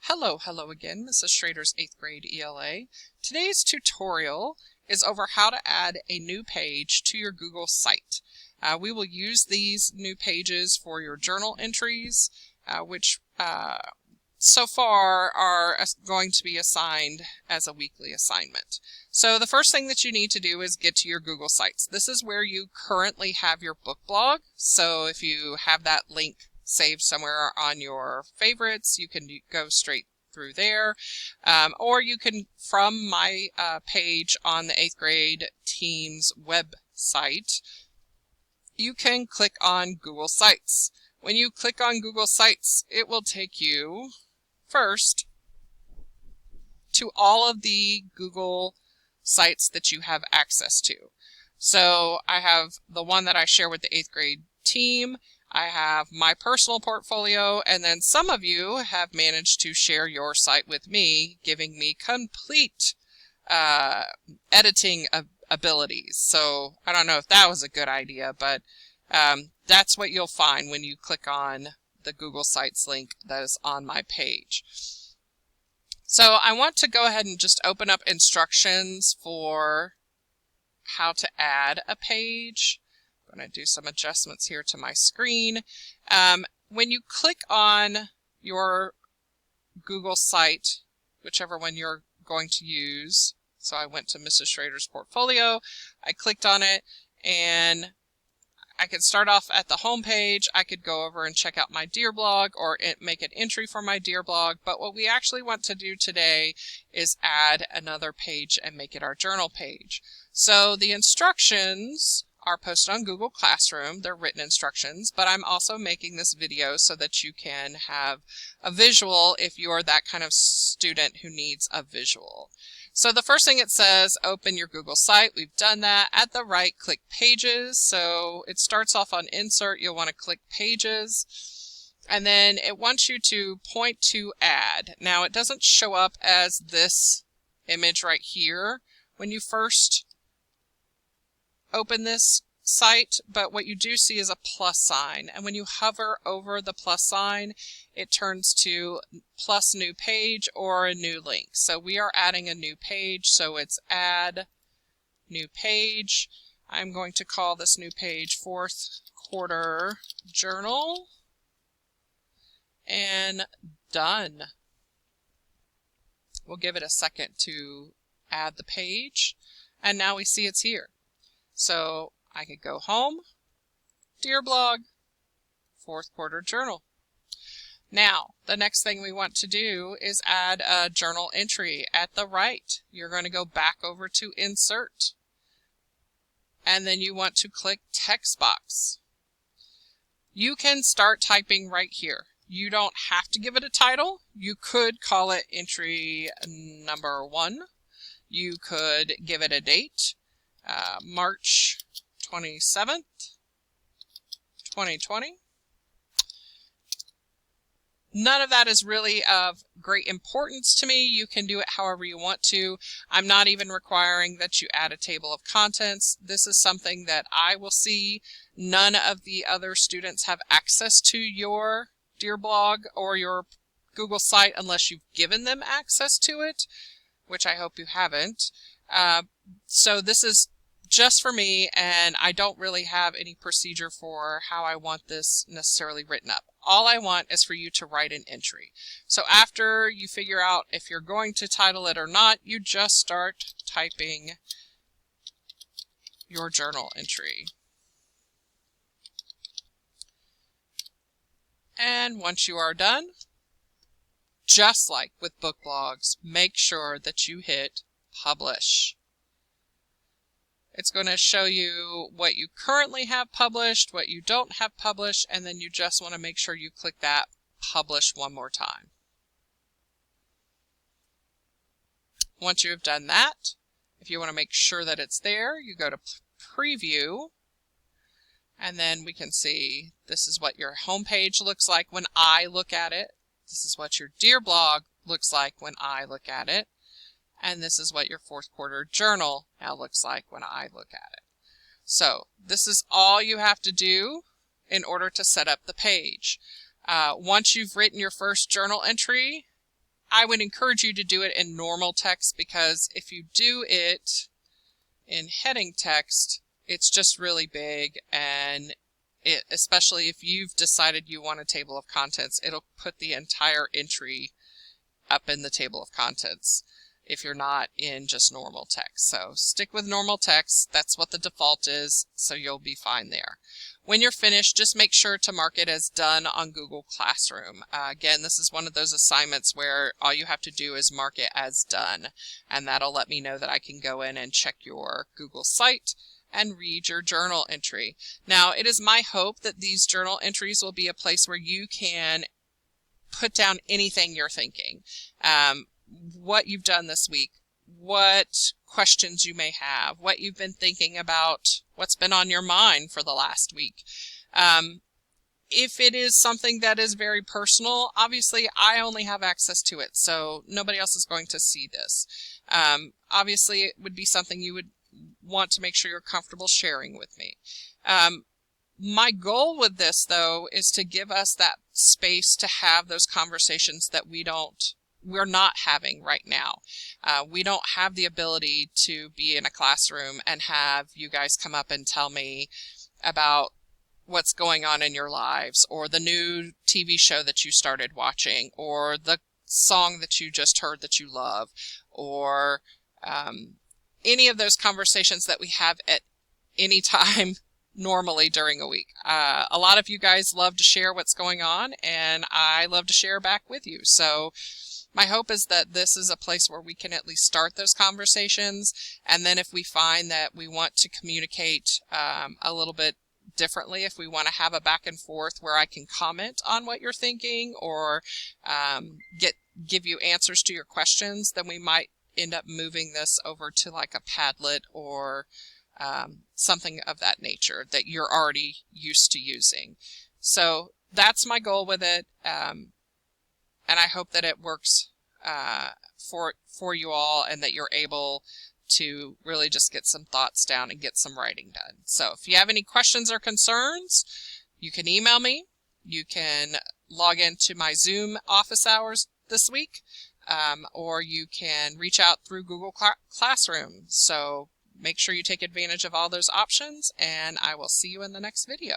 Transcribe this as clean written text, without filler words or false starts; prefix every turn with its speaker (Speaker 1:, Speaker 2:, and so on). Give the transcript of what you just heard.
Speaker 1: Hello again, Mrs. Schrader's 8th grade ELA. Today's tutorial is over how to add a new page to your Google site. We will use these new pages for your journal entries, which so far are going to be assigned as a weekly assignment. So the first thing that you need to do is get to your Google Sites. This is where you currently have your book blog. So if you have that link saved somewhere on your favorites, you can go straight through there, or you can, from my page on the 8th grade team's website, you can click on Google Sites. When you click on Google Sites, it will take you first to all of the Google sites that you have access to. So I have the one that I share with the 8th grade team. I have my personal portfolio, and then some of you have managed to share your site with me, giving me complete editing abilities. So I don't know if that was a good idea, but that's what you'll find when you click on the Google Sites link that is on my page. So I want to go ahead and just open up instructions for how to add a page. I'm going to do some adjustments here to my screen. When you click on your Google site, whichever one you're going to use, so I went to Mrs. Schrader's portfolio, I clicked on it, and I could start off at the home page. I could go over and check out my Dear blog or make an entry for my Dear blog, but what we actually want to do today is add another page and make it our journal page. So the instructions are posted on Google Classroom. They're written instructions, but I'm also making this video so that you can have a visual if you're that kind of student who needs a visual. So the first thing it says, open your Google site. We've done that. At the right, click Pages. So it starts off on Insert. You'll want to click Pages. And then it wants you to point to Add. Now it doesn't show up as this image right here when you first open this site, but what you do see is a plus sign, and when you hover over the plus sign, it turns to plus new page or a new link. So we are adding a new page, so it's add new page. I'm going to call this new page 4th quarter journal, and done. We'll give it a second to add the page, and now we see it's here. So I could go home, Dear blog, 4th quarter journal. Now, the next thing we want to do is add a journal entry. At the right, you're going to go back over to Insert, and then you want to click Text Box. You can start typing right here. You don't have to give it a title. You could call it entry number 1. You could give it a date. March 27th, 2020. None of that is really of great importance to me. You can do it however you want to. I'm not even requiring that you add a table of contents. This is something that I will see. None of the other students have access to your Dear blog or your Google site unless you've given them access to it, which I hope you haven't. So this is just for me, and I don't really have any procedure for how I want this necessarily written up. All I want is for you to write an entry. So after you figure out if you're going to title it or not, you just start typing your journal entry. And once you are done, just like with book blogs, make sure that you hit Publish. It's going to show you what you currently have published, what you don't have published, and then you just want to make sure you click that Publish one more time. Once you have done that, if you want to make sure that it's there, you go to Preview, and then we can see this is what your home page looks like when I look at it. This is what your Dear blog looks like when I look at it. And this is what your 4th quarter journal now looks like when I look at it. So this is all you have to do in order to set up the page. Once you've written your first journal entry, I would encourage you to do it in normal text, because if you do it in heading text, it's just really big, and especially if you've decided you want a table of contents, it'll put the entire entry up in the table of contents if you're not in just normal text. So stick with normal text. That's what the default is, so you'll be fine there. When you're finished, just make sure to mark it as done on Google Classroom. Again, this is one of those assignments where all you have to do is mark it as done, and that'll let me know that I can go in and check your Google site and read your journal entry. Now, it is my hope that these journal entries will be a place where you can put down anything you're thinking, what you've done this week, what questions you may have, what you've been thinking about, what's been on your mind for the last week. If it is something that is very personal, obviously I only have access to it, so nobody else is going to see this. Obviously, it would be something you would want to make sure you're comfortable sharing with me. My goal with this, though, is to give us that space to have those conversations that we're not having right now. We don't have the ability to be in a classroom and have you guys come up and tell me about what's going on in your lives, or the new TV show that you started watching, or the song that you just heard that you love, or any of those conversations that we have at any time normally during a week. A lot of you guys love to share what's going on, and I love to share back with you. So my hope is that this is a place where we can at least start those conversations, and then if we find that we want to communicate a little bit differently, if we want to have a back and forth where I can comment on what you're thinking, or give you answers to your questions, then we might end up moving this over to like a Padlet or something of that nature that you're already used to using. So that's my goal with it, and I hope that it works for you all, and that you're able to really just get some thoughts down and get some writing done. So if you have any questions or concerns, you can email me. You can log into my Zoom office hours this week, or you can reach out through Google Classroom. So make sure you take advantage of all those options, and I will see you in the next video.